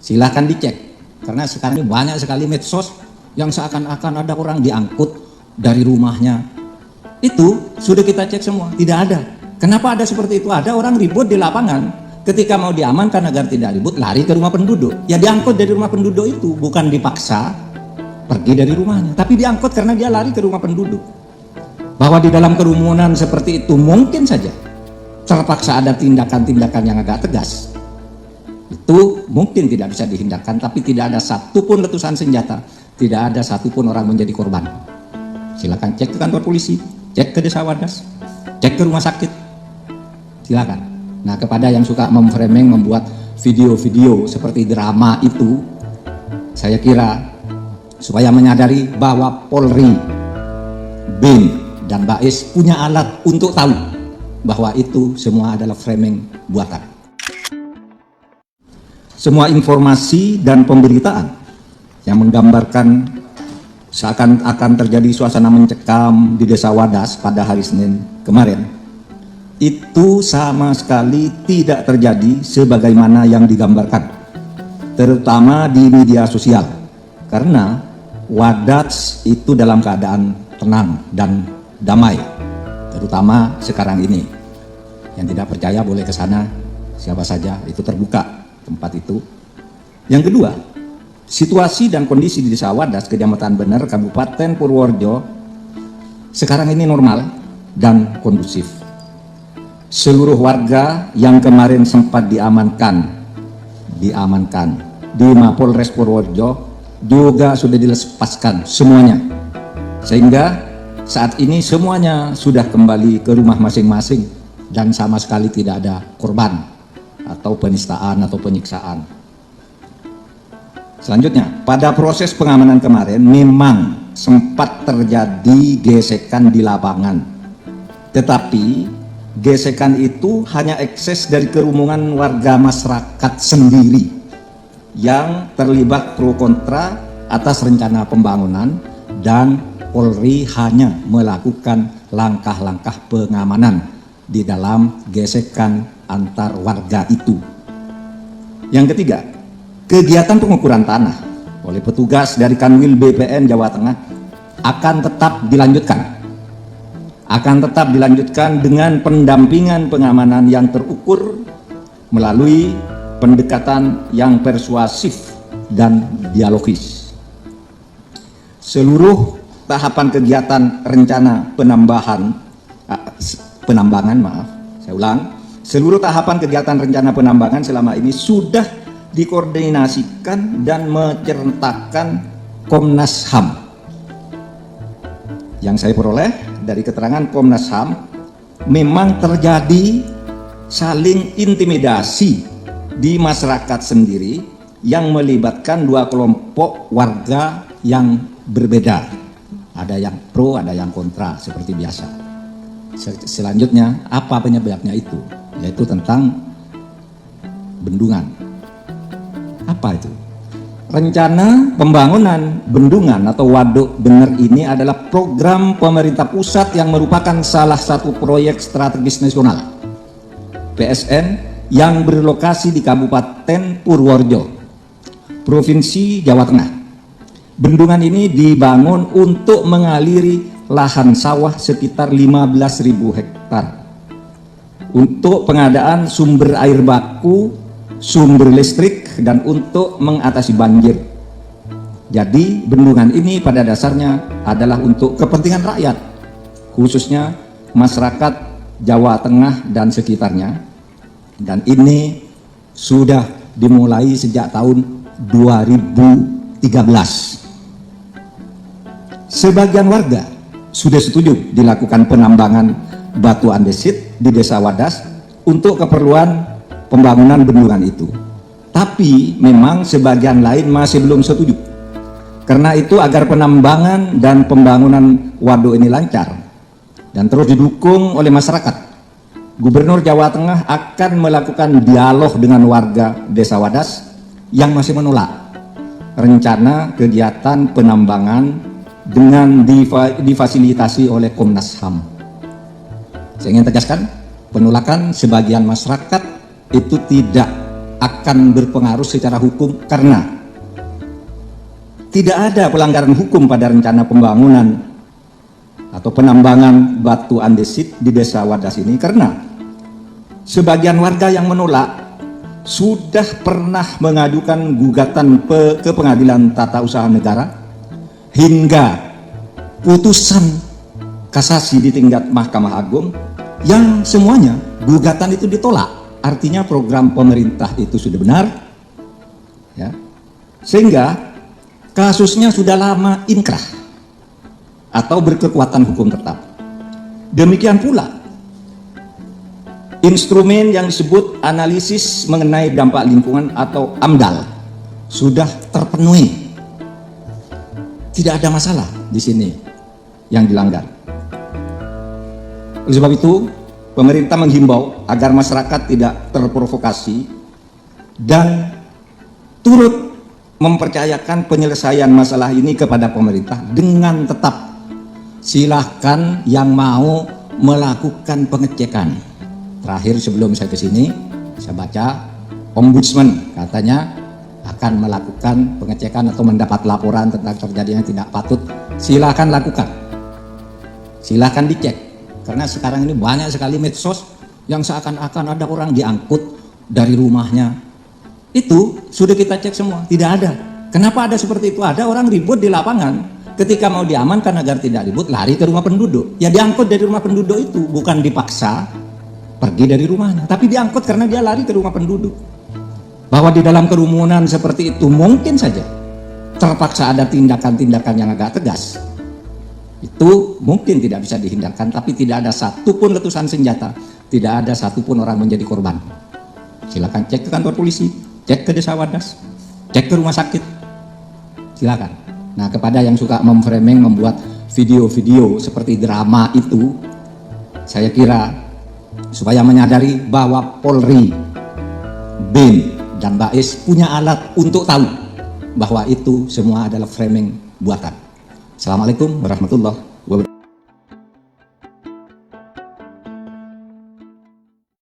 Silahkan dicek, karena sekarang ini banyak sekali medsos yang seakan-akan ada orang diangkut dari rumahnya. Itu sudah kita cek semua, tidak ada. Kenapa ada seperti itu? Ada orang ribut di lapangan, ketika mau diamankan agar tidak ribut, lari ke rumah penduduk. Ya diangkut dari rumah penduduk itu, bukan dipaksa pergi dari rumahnya, tapi diangkut karena dia lari ke rumah penduduk. Bahwa di dalam kerumunan seperti itu mungkin saja terpaksa ada tindakan-tindakan yang agak tegas. Itu mungkin tidak bisa dihindarkan, tapi tidak ada satupun letusan senjata, tidak ada satupun orang menjadi korban. Silakan cek ke kantor polisi, cek ke desa Wadas, cek ke rumah sakit, silakan. Nah, kepada yang suka memframing, membuat video-video seperti drama itu, saya kira supaya menyadari bahwa Polri, BIN, dan Bais punya alat untuk tahu bahwa itu semua adalah framing buatan. Semua informasi dan pemberitaan yang menggambarkan seakan-akan terjadi suasana mencekam di desa Wadas pada hari Senin kemarin, itu sama sekali tidak terjadi sebagaimana yang digambarkan, terutama di media sosial, karena Wadas itu dalam keadaan tenang dan damai, terutama sekarang ini. Yang tidak percaya boleh ke sana, siapa saja, itu terbuka tempat itu. Yang kedua, situasi dan kondisi di desa Wadas, Kecamatan Bener, Kabupaten Purworejo sekarang ini normal dan kondusif. Seluruh warga yang kemarin sempat diamankan di Mapolres Purworejo juga sudah dilepaskan semuanya, sehingga saat ini semuanya sudah kembali ke rumah masing-masing dan sama sekali tidak ada korban atau penistaan atau penyiksaan. Selanjutnya, pada proses pengamanan kemarin memang sempat terjadi gesekan di lapangan, tetapi gesekan itu hanya ekses dari kerumunan warga masyarakat sendiri yang terlibat pro kontra atas rencana pembangunan, dan Polri hanya melakukan langkah-langkah pengamanan di dalam gesekan antar warga itu. Yang ketiga, kegiatan pengukuran tanah oleh petugas dari Kanwil BPN Jawa Tengah akan tetap dilanjutkan dengan pendampingan pengamanan yang terukur melalui pendekatan yang persuasif dan dialogis. Seluruh tahapan kegiatan rencana seluruh tahapan kegiatan rencana penambangan selama ini sudah dikoordinasikan dan menceritakan Komnas HAM. Yang saya peroleh dari keterangan Komnas HAM, memang terjadi saling intimidasi di masyarakat sendiri yang melibatkan dua kelompok warga yang berbeda. Ada yang pro, ada yang kontra, seperti biasa. Selanjutnya, apa penyebabnya itu? Yaitu tentang bendungan. Apa itu? Rencana pembangunan bendungan atau Waduk Bener ini adalah program pemerintah pusat yang merupakan salah satu proyek strategis nasional PSN yang berlokasi di Kabupaten Purworejo, Provinsi Jawa Tengah. Bendungan ini dibangun untuk mengaliri lahan sawah sekitar 15.000 hektar untuk pengadaan sumber air baku, sumber listrik, dan untuk mengatasi banjir. Jadi bendungan ini pada dasarnya adalah untuk kepentingan rakyat, khususnya masyarakat Jawa Tengah dan sekitarnya, dan ini sudah dimulai sejak tahun 2013. Sebagian warga sudah setuju dilakukan penambangan batu andesit di desa Wadas untuk keperluan pembangunan bendungan itu. Tapi memang sebagian lain masih belum setuju. Karena itu agar penambangan dan pembangunan waduk ini lancar dan terus didukung oleh masyarakat, Gubernur Jawa Tengah akan melakukan dialog dengan warga desa Wadas yang masih menolak rencana kegiatan penambangan dengan difasilitasi oleh Komnas HAM. Saya ingin tegaskan, penolakan sebagian masyarakat itu tidak akan berpengaruh secara hukum karena tidak ada pelanggaran hukum pada rencana pembangunan atau penambangan batu andesit di Desa Wadas ini, karena sebagian warga yang menolak sudah pernah mengajukan gugatan ke Pengadilan Tata Usaha Negara hingga putusan kasasi di tingkat Mahkamah Agung yang semuanya gugatan itu ditolak. Artinya program pemerintah itu sudah benar, ya, sehingga kasusnya sudah lama inkrah atau berkekuatan hukum tetap. Demikian pula instrumen yang disebut analisis mengenai dampak lingkungan atau AMDAL sudah terpenuhi. Tidak ada masalah di sini yang dilanggar. Oleh sebab itu, pemerintah menghimbau agar masyarakat tidak terprovokasi dan turut mempercayakan penyelesaian masalah ini kepada pemerintah dengan tetap silahkan yang mau melakukan pengecekan. Terakhir sebelum saya ke sini, saya baca Ombudsman katanya akan melakukan pengecekan atau mendapat laporan tentang terjadinya tidak patut. Silahkan lakukan, silahkan dicek. Karena sekarang ini banyak sekali medsos yang seakan-akan ada orang diangkut dari rumahnya. Itu sudah kita cek semua, tidak ada. Kenapa ada seperti itu? Ada orang ribut di lapangan. Ketika mau diamankan agar tidak ribut, lari ke rumah penduduk. Ya diangkut dari rumah penduduk itu, bukan dipaksa pergi dari rumahnya. Tapi diangkut karena dia lari ke rumah penduduk. Bahwa di dalam kerumunan seperti itu mungkin saja terpaksa ada tindakan-tindakan yang agak tegas. Itu mungkin tidak bisa dihindarkan, tapi tidak ada satupun letusan senjata, tidak ada satupun orang menjadi korban. Silakan cek ke kantor polisi, cek ke Desa Wadas, cek ke rumah sakit, silakan. Nah, kepada yang suka memframing, membuat video-video seperti drama itu, saya kira supaya menyadari bahwa Polri, BIN, dan Bais punya alat untuk tahu bahwa itu semua adalah framing buatan. Assalamualaikum warahmatullahi wabarakatuh.